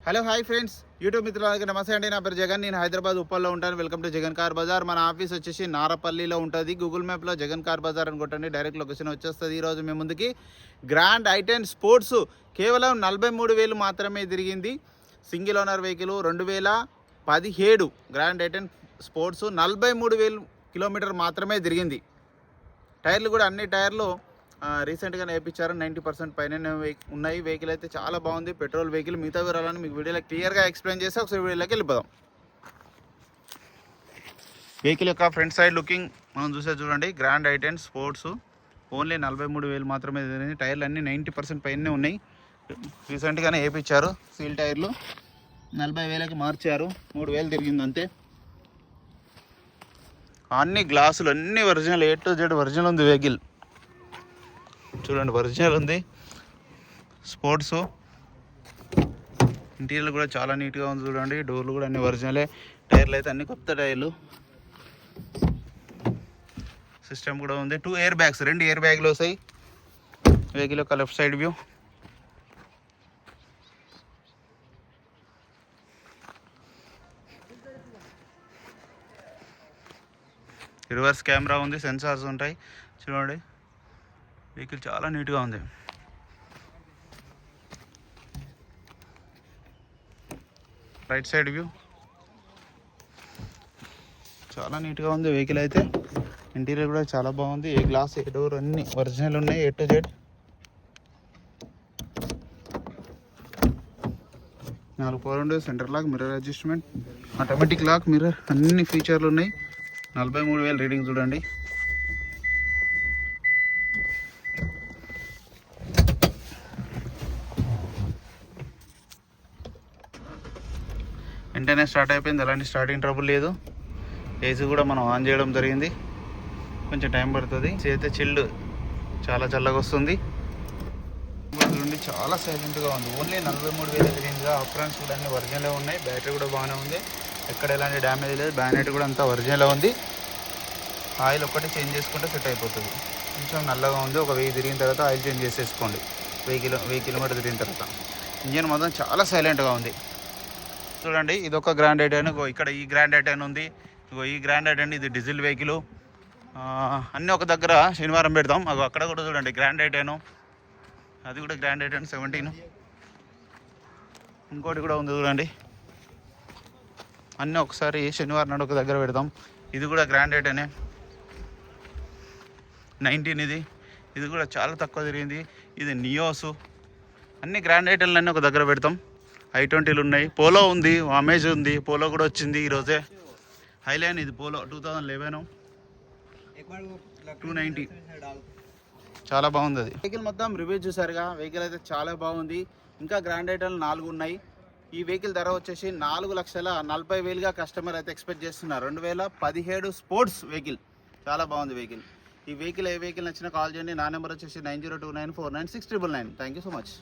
Hello hi friends, YouTube మిత్రులందరికీ నమస్తే అండి. నా పేరు జగన్. నేను హైదరాబాద్ ఉప్పల్లో ఉంటాను. Welcome to Jagan car Bazaar. మన ఆఫీస్ వచ్చేసి నారపల్లిలో ఉంటుంది. గూగుల్ మ్యాప్లో జగన్ కార్ బజార్ అని కొట్టండి, డైరెక్ట్ లొకేషన్ వచ్చేస్తుంది. ఈరోజు మేము ముందుకి గ్రాండ్ i10 స్పోర్ట్స్ కేవలం 43,000 మాత్రమే తిరిగింది. Single owner vehicle 2017 grand i10 sports 43,000 kilometre మాత్రమే తిరిగింది. టైర్లు కూడా అన్ని టైర్లు రీసెంట్గానే వేయించారు. 90% పైన ఉన్నాయి. వెహికల్ అయితే చాలా బాగుంది. Petrol vehicle. మిగతా వివరాలను మీకు వీడియోలో క్లియర్గా ఎక్స్ప్లెయిన్ చేస్తే ఒకసారి వీడియోలోకి వెళ్ళిపోదాం. వెహికల్ యొక్క ఫ్రంట్ సైడ్ లుకింగ్ మనం చూసే చూడండి. గ్రాండ్ i10 స్పోర్ట్స్ ఓన్లీ 43,000 మాత్రమే తిరిగింది. టైర్లు అన్నీ 90% పైనే ఉన్నాయి. రీసెంట్గానే వేయించారు. సీల్ టైర్లు 40,000కి మార్చారు. 3,000 తిరిగింది అంతే. అన్ని గ్లాసులు అన్ని original, A to Z original ఉంది. వెహికల్ చూడండి, ఒరిజినల్ ఉంది. స్పోర్ట్స్ ఇంటీరియర్ కూడా చాలా నీట్గా ఉంది. చూడండి, డోర్లు కూడా అన్ని ఒరిజినలే. టైర్లు అయితే అన్ని కొత్త టైర్లు. సిస్టమ్ కూడా ఉంది. 2 ఎయిర్ బ్యాగ్స్, 2 ఎయిర్ బ్యాగ్లు వస్తాయి. వెహికల్ యొక్క left side view. Reverse camera ఉంది. సెన్సార్స్ ఉంటాయి. చూడండి, వెహికల్ చాలా నీట్గా ఉంది. రైట్ సైడ్ వ్యూ చాలా నీట్గా ఉంది. వెహికల్ అయితే ఇంటీరియర్ కూడా చాలా బాగుంది. ఏ గ్లాస్, ఏ డోర్ అన్ని ఒరిజినల్ ఉన్నాయి. A to Z 4 power windows, centre lock, mirror adjustment, automatic lock, mirror అన్ని ఫీచర్లు ఉన్నాయి. 43,000 రీడింగ్ చూడండి. వెంటనే స్టార్ట్ అయిపోయింది. ఎలాంటి స్టార్టింగ్ ట్రబుల్ లేదు. ఏసీ కూడా మనం ఆన్ చేయడం జరిగింది. కొంచెం టైం పడుతుంది. అయితే చిల్డ్ చాలా చల్లగా వస్తుంది. చూడండి, చాలా సైలెంట్గా ఉంది. ఓన్లీ 43,000 తిరిగిందిగా. ఆప్షన్స్ కూడా అన్ని ఒరిజినల్ ఉన్నాయి. బ్యాటరీ కూడా బాగానే ఉంది. ఎక్కడ ఎలాంటి డ్యామేజ్ లేదు. బ్యానెట్ కూడా అంతా ఒరిజినల్ ఉంది. ఆయిల్ ఒక్కటి చేంజ్ చేసుకుంటే సెట్ అయిపోతుంది. కొంచెం నల్లగా ఉంది. ఒక 1000 తిరిగిన తర్వాత ఆయిల్ చేంజ్ చేసేసుకోండి. 1000 కిలోమీటర్ తిరిగిన తర్వాత. ఇంజన్ మాత్రం చాలా సైలెంట్గా ఉంది. చూడండి, ఇది ఒక గ్రాండ్ i10. ఇక్కడ ఈ గ్రాండ్ i10 ఉంది. ఈ గ్రాండ్ i10 ఇది డీజిల్ వెహికల్. అన్నీ ఒక దగ్గర శనివారం పెడతాం. అక్కడ కూడా చూడండి గ్రాండ్ i10. అది కూడా గ్రాండ్ i10 17. ఇంకోటి కూడా ఉంది చూడండి. అన్నీ ఒకసారి శనివారం నాడు ఒక దగ్గర పెడతాం. ఇది కూడా గ్రాండ్ i10 19. ఇది కూడా చాలా తక్కువ తిరిగింది. ఇది నియోస్. అన్ని గ్రాండ్ i10 అన్నీ ఒక దగ్గర పెడతాం. i20లు ఉన్నాయి. పోలో ఉంది, అమేజ్ ఉంది. పోలో కూడా వచ్చింది ఈరోజే. హైలైన్ ఇది పోలో 2011 290. చాలా బాగుంది. అది వెహికల్ మొత్తం రివ్యూ చూసారుగా. వెహికల్ అయితే చాలా బాగుంది. ఇంకా గ్రాండ్ i10 4 ఉన్నాయి. ఈ వెహికల్ ధర వచ్చేసి 4,40,000గా కస్టమర్ అయితే ఎక్స్పెక్ట్ చేస్తున్నారు. 2017 స్పోర్ట్స్ వెహికల్. చాలా బాగుంది వెహికల్. ఈ వెహికల్ ఏ వెహికల్ నచ్చినా కాల్ చేయండి. నా నెంబర్ వచ్చేసి 9029496999. Thank you so much.